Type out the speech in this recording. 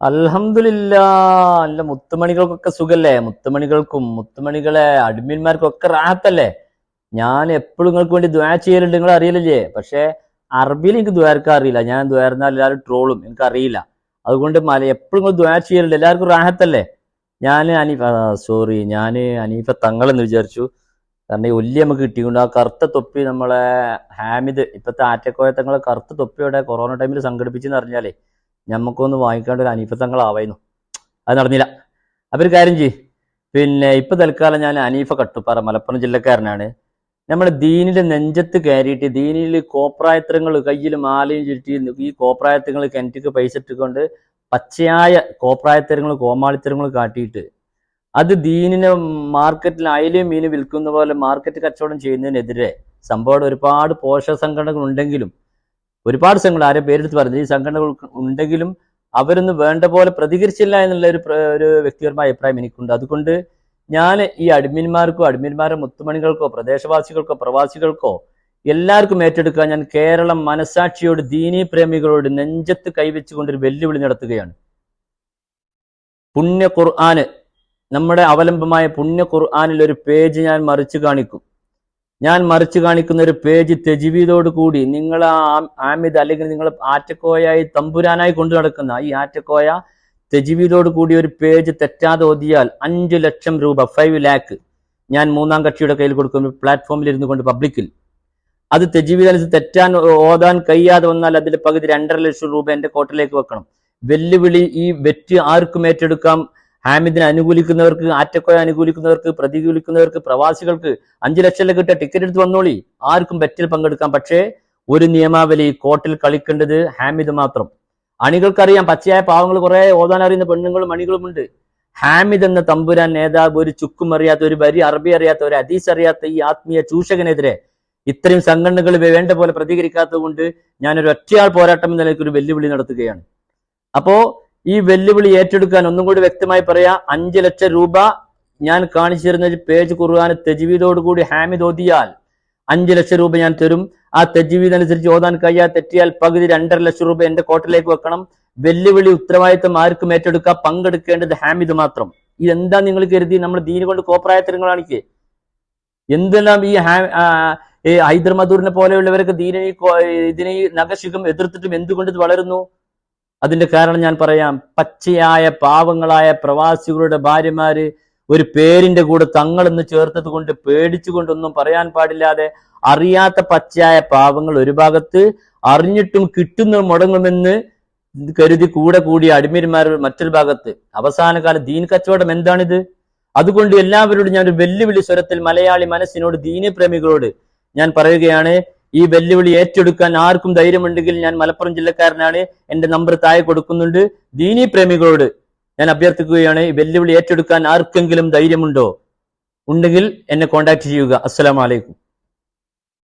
അൽഹംദുലില്ലാ. അല്ല, മുത്തുമണികൾക്കൊക്കെ സുഖല്ലേ? മുത്തുമണികളെ അഡ്മിന്മാർക്കും ഒക്കെ റാഹത്തല്ലേ? ഞാൻ എപ്പോഴും നിങ്ങൾക്ക് വേണ്ടി ദ്വാ ചെയ്യലുണ്ട്, നിങ്ങൾ അറിയില്ലേ? പക്ഷെ അറബിയിൽ എനിക്ക് ദ്വാരക്കാൻ അറിയില്ല. ഞാൻ ദ്വാരുന്നാൽ എല്ലാവരും ട്രോളും, എനിക്ക് അറിയില്ല. അതുകൊണ്ട് എപ്പോഴും നിങ്ങൾ ദ്വാ ചെയ്യലുണ്ട്, എല്ലാവർക്കും റാഹത്തല്ലേ? ഞാൻ അനീഫ തങ്ങളെന്ന് വിചാരിച്ചു. കാരണം ഈ ഒല്ലി നമുക്ക് കിട്ടിക്കൊണ്ട് ആ കറുത്ത തൊപ്പി നമ്മളെ ഹാമിദ്, ഇപ്പത്തെ ആറ്റക്കോയ തങ്ങളെ കറുത്ത തൊപ്പിയോടെ കൊറോണ ടൈമിൽ സംഘടിപ്പിച്ചെന്ന് അറിഞ്ഞാലേ ഞമ്മക്കൊന്ന് വാങ്ങിക്കാണ്ട് ഒരു അനീഫ തങ്ങളാവായിരുന്നു. അത് നടന്നില്ല. അപ്പൊ ഒരു കാര്യം ചെയ്യ്, പിന്നെ ഇപ്പൊ തൽക്കാലം ഞാൻ അനീഫ കട്ടുപ്പാറ, മലപ്പുറം ജില്ലക്കാരനാണ്. നമ്മുടെ ദീനിന്റെ നെഞ്ചത്ത് കയറിയിട്ട് ദീനിൽ കോപ്രായത്തരങ്ങൾ കയ്യിൽ മാലയും ചുരുട്ടി ഈ കോപ്രായത്തരങ്ങൾ കിണറ്റിക്ക് പൈസ ഇട്ടുകൊണ്ട് പച്ചയായ കോപ്രായത്തരങ്ങൾ കോമാളിത്തരങ്ങൾ കാട്ടിയിട്ട് അത് ദീനിനെ മാർക്കറ്റിൽ അയലും മീനും വിൽക്കുന്ന പോലെ മാർക്കറ്റ് കച്ചവടം ചെയ്യുന്നതിനെതിരെ സംഭവം ഒരുപാട് പോഷക സംഘടനകൾ ഉണ്ടെങ്കിലും, ഒരുപാട് സംഘടന ആരെ പേരെടുത്ത് പറഞ്ഞു, ഈ സംഘടനകൾ ഉണ്ടെങ്കിലും അവരൊന്നും വേണ്ട പോലെ പ്രതികരിച്ചില്ല എന്നുള്ള ഒരു വ്യക്തിപരമായ അഭിപ്രായം എനിക്കുണ്ട്. അതുകൊണ്ട് ഞാൻ ഈ അഡ്മിന്മാരെ മുത്തുമണികൾക്കോ പ്രദേശവാസികൾക്കോ പ്രവാസികൾക്കോ എല്ലാവർക്കും ഏറ്റെടുക്കാൻ ഞാൻ കേരളം മനസാക്ഷിയോട് ദീനീ പ്രേമികളോട് നെഞ്ചത്ത് കൈവച്ചുകൊണ്ടൊരു വെല്ലുവിളി നടത്തുകയാണ്. പുണ്യ ഖുർആന്, നമ്മുടെ അവലംബമായ പുണ്യ ഖുർആനിൽ ഒരു പേജ് ഞാൻ മറിച്ചു കാണിക്കുന്ന ഒരു പേജ് തെജ്വീദോട് കൂടി നിങ്ങൾ ആമിദ് അല്ലെങ്കിൽ നിങ്ങൾ ആറ്റക്കോയായി തമ്പുരാനായി കൊണ്ടു നടക്കുന്ന ഈ ആറ്റക്കോയ തെജ്വീദോട് കൂടി ഒരു പേജ് തെറ്റാതെ ഓതിയാൽ 5 ലക്ഷം രൂപ 5 ലാക്ക് ഞാൻ മൂന്നാം കക്ഷിയുടെ കയ്യിൽ കൊടുക്കുന്ന പ്ലാറ്റ്ഫോമിൽ ഇരുന്നു കൊണ്ട് പബ്ലിക്കിൽ അത് തെജ്വീദ് അനുസരിച്ച് തെറ്റാൻ ഓതാൻ കഴിയാതെ വന്നാൽ അതിന്റെ പകുതി 2.5 ലക്ഷം രൂപ എന്റെ കോട്ടിലേക്ക് വെക്കണം. വെല്ലുവിളി ഈ വെറ്റ് ആർക്കും ഏറ്റെടുക്കാം. ഹാമിദിനെ അനുകൂലിക്കുന്നവർക്ക്, ആറ്റക്കോയ അനുകൂലിക്കുന്നവർക്ക്, പ്രതികൂലിക്കുന്നവർക്ക്, പ്രവാസികൾക്ക് 5 ലക്ഷം കിട്ടിയ ടിക്കറ്റ് എടുത്ത് വന്നോളി, ആർക്കും ബെറ്റിൽ പങ്കെടുക്കാം. പക്ഷേ ഒരു നിയമാവലി, കോർട്ടിൽ കളിക്കേണ്ടത് ഹാമിദ് മാത്രം. അണികൾക്കറിയാം, പച്ചയായ പാവങ്ങൾ കുറെ ഓതാൻ അറിയുന്ന പെണ്ണുങ്ങളും അണികളും ഉണ്ട്. ഹാമിദ് എന്ന തമ്പുരാൻ നേതാവ് ഒരു ചുക്കും അറിയാത്ത, ഒരു വരി അറബി അറിയാത്ത, ഒരു ഹദീസ് അറിയാത്ത ഈ ആത്മീയ ചൂഷകനെതിരെ ഇത്രയും സംഘടനകൾ വേണ്ട പോലെ പ്രതികരിക്കാത്തത് കൊണ്ട് ഞാനൊരു ഒറ്റയാൾ പോരാട്ടം എന്ന നിലയ്ക്ക് ഒരു വെല്ലുവിളി നടത്തുകയാണ്. അപ്പോ ഈ വെല്ലുവിളി ഏറ്റെടുക്കാൻ ഒന്നും കൂടി വ്യക്തമായി പറയാ, 5 ലക്ഷം രൂപ ഞാൻ കാണിച്ചു തരുന്ന ഒരു പേജ് ഖുർആൻ തെജ്വീദോടുകൂടി ഹാമിദ് ഓതിയാൽ 5 ലക്ഷം രൂപ ഞാൻ തരും. ആ തെജ്വീദ് അനുസരിച്ച് ഓതാൻ കഴിയാതെ തെറ്റിയാൽ പകുതി 2.5 ലക്ഷം രൂപ എന്റെ കോട്ടിലേക്ക് വെക്കണം. വെല്ലുവിളി ഉത്തരവാദിത്തം ആർക്കും ഏറ്റെടുക്കുക, പങ്കെടുക്കേണ്ടത് ഹാമിദ് മാത്രം. ഇതെന്താ നിങ്ങൾ കരുതി നമ്മൾ ദീനി കൊണ്ട് കോപ്രായത്തരങ്ങൾ കാണിക്കേ? എന്തെല്ലാം ഈ ഹൈദർ മധൂറിനെ പോലെയുള്ളവരൊക്കെ ഇതിനെ നഖശിഖം എതിർത്തിട്ടും എന്തുകൊണ്ട് ഇത് വളരുന്നു? അതിന്റെ കാരണം ഞാൻ പറയാം. പച്ചയായ പാവങ്ങളായ പ്രവാസികളുടെ ഭാര്യമാര് ഒരു പേരിന്റെ കൂടെ തങ്ങളെന്ന് ചേർത്തത് കൊണ്ട് പേടിച്ചുകൊണ്ടൊന്നും പറയാൻ പാടില്ലാതെ അറിയാത്ത പച്ചയായ പാവങ്ങൾ ഒരു ഭാഗത്ത്, അറിഞ്ഞിട്ടും കിട്ടുന്ന മുടങ്ങുമെന്ന് കരുതി കൂടിയ അടിമീന്മാർ മറ്റൊരു ഭാഗത്ത്. അവസാന കാലം ദീൻ കച്ചവടം എന്താണിത്? അതുകൊണ്ട് എല്ലാവരോടും ഞാൻ ഒരു വെല്ലുവിളി സ്വരത്തിൽ മലയാളി മനസ്സിനോട്, ദീനി പ്രേമികളോട് ഞാൻ പറയുകയാണ്, ഈ വെല്ലുവിളി ഏറ്റെടുക്കാൻ ആർക്കും ധൈര്യമുണ്ടെങ്കിൽ, ഞാൻ മലപ്പുറം ജില്ലക്കാരനാണ്, എന്റെ നമ്പർ താഴെ കൊടുക്കുന്നുണ്ട്, ദീനീ പ്രേമികളോട് ഞാൻ അഭ്യർത്ഥിക്കുകയാണ്, ഈ വെല്ലുവിളി ഏറ്റെടുക്കാൻ ആർക്കെങ്കിലും ധൈര്യമുണ്ടോ? ഉണ്ടെങ്കിൽ എന്നെ കോൺടാക്ട് ചെയ്യുക. അസ്സലാമു അലൈക്കും.